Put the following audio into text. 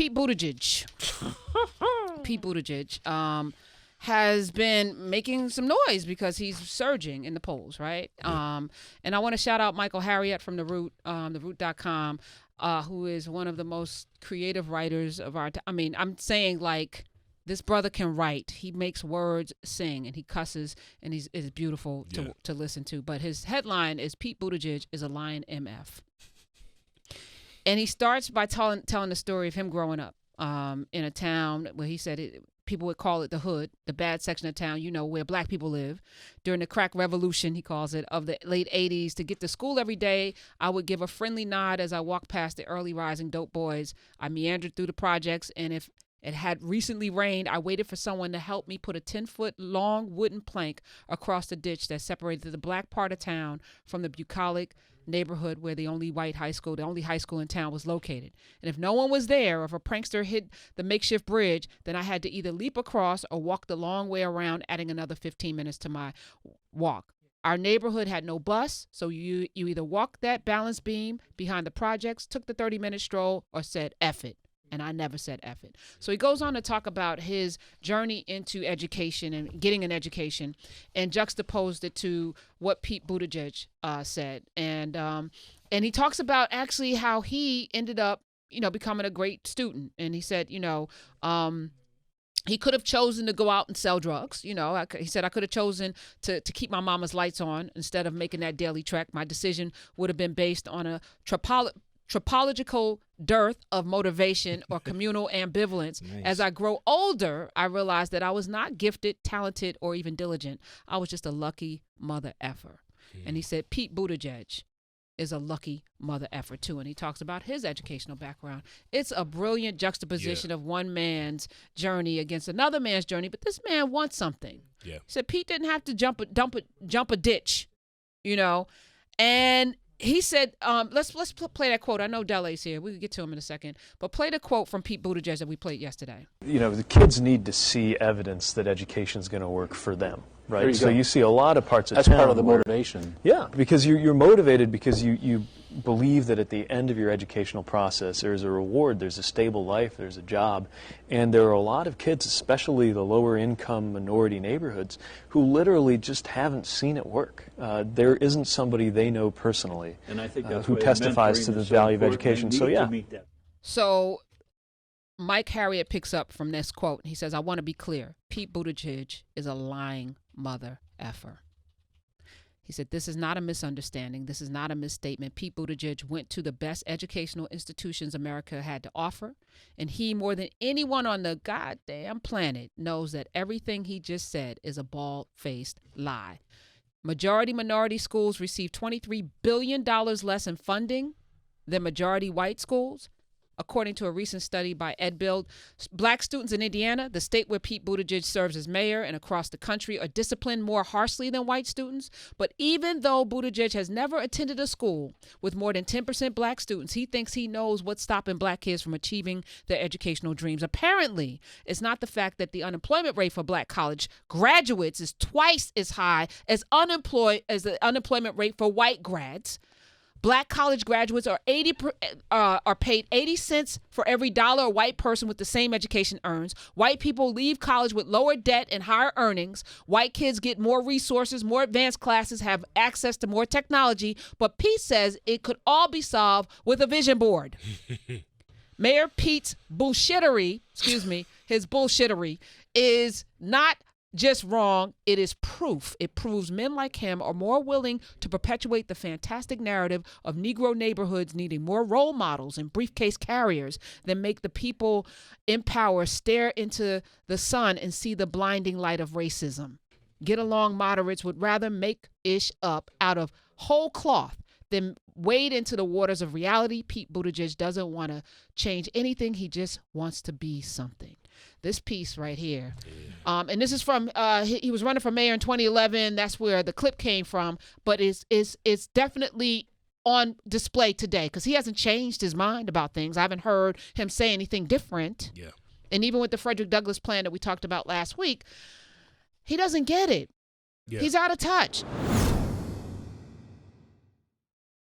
Pete Buttigieg. Pete Buttigieg has been making some noise because he's surging in the polls, right? Yeah. And I want to shout out Michael Harriet from The Root, theroot.com, who is one of the most creative writers of our time. I mean, I'm saying, like, this brother can write. He makes words sing, and he cusses, and is beautiful to listen to. But his headline is Pete Buttigieg is a lying MF. And he starts by telling the story of him growing up in a town where he said people would call it the hood, the bad section of town, where black people live. During the crack revolution, he calls it, of the late 80s, to get to school every day, I would give a friendly nod as I walked past the early rising dope boys. I meandered through the projects, and if it had recently rained, I waited for someone to help me put a 10-foot long wooden plank across the ditch that separated the black part of town from the bucolic neighborhood where the only high school in town was located. And if no one was there, or if a prankster hit the makeshift bridge, then I had to either leap across or walk the long way around, adding another 15 minutes to my walk. Our neighborhood had no bus, so you either walked that balance beam behind the projects, took the 30-minute stroll, or said, F it. And I never said F it. So he goes on to talk about his journey into education and getting an education, and juxtaposed it to what Pete Buttigieg said. And he talks about actually how he ended up, becoming a great student. And he said, he could have chosen to go out and sell drugs. He said, I could have chosen to keep my mama's lights on instead of making that daily trek. My decision would have been based on a tropological dearth of motivation or communal ambivalence. Nice. As I grow older, I realized that I was not gifted, talented, or even diligent. I was just a lucky mother effer. And he said Pete Buttigieg is a lucky mother effer too. And he talks about his educational background. It's a brilliant juxtaposition of one man's journey against another man's journey, but this man wants something. Yeah. He said Pete didn't have to jump a ditch, and he said, let's play that quote. I know Dele's here. We can get to him in a second. But play the quote from Pete Buttigieg that we played yesterday. The kids need to see evidence that education is going to work for them, right? So you see a lot of parts of town. That's part of the motivation. Yeah, because you're motivated because you believe that at the end of your educational process there's a reward, there's a stable life, there's a job. And there are a lot of kids, especially the lower income minority neighborhoods, who literally just haven't seen it work. There isn't somebody they know personally and I think that's who testifies to the value of education. So yeah. So Mike Harriet picks up from this quote. He says, I want to be clear. Pete Buttigieg is a lying mother effer. He said, this is not a misunderstanding. This is not a misstatement. Pete Buttigieg went to the best educational institutions America had to offer. And he, more than anyone on the goddamn planet, knows that everything he just said is a bald-faced lie. Majority minority schools receive $23 billion less in funding than majority white schools. According to a recent study by EdBuild, black students in Indiana, the state where Pete Buttigieg serves as mayor, and across the country are disciplined more harshly than white students. But even though Buttigieg has never attended a school with more than 10% black students, he thinks he knows what's stopping black kids from achieving their educational dreams. Apparently, it's not the fact that the unemployment rate for black college graduates is twice as high as the unemployment rate for white grads. Black college graduates are paid 80 cents for every dollar a white person with the same education earns. White people leave college with lower debt and higher earnings. White kids get more resources, more advanced classes, have access to more technology. But Pete says it could all be solved with a vision board. Mayor Pete's bullshittery, his bullshittery is not just wrong, it is proof. It proves men like him are more willing to perpetuate the fantastic narrative of Negro neighborhoods needing more role models and briefcase carriers than make the people in power stare into the sun and see the blinding light of racism. Get along moderates would rather make ish up out of whole cloth than wade into the waters of reality. Pete Buttigieg doesn't want to change anything. He just wants to be something. This piece right here. And this is from, he was running for mayor in 2011. That's where the clip came from. But it's definitely on display today because he hasn't changed his mind about things. I haven't heard him say anything different. Yeah. And even with the Frederick Douglass plan that we talked about last week, he doesn't get it. Yeah. He's out of touch.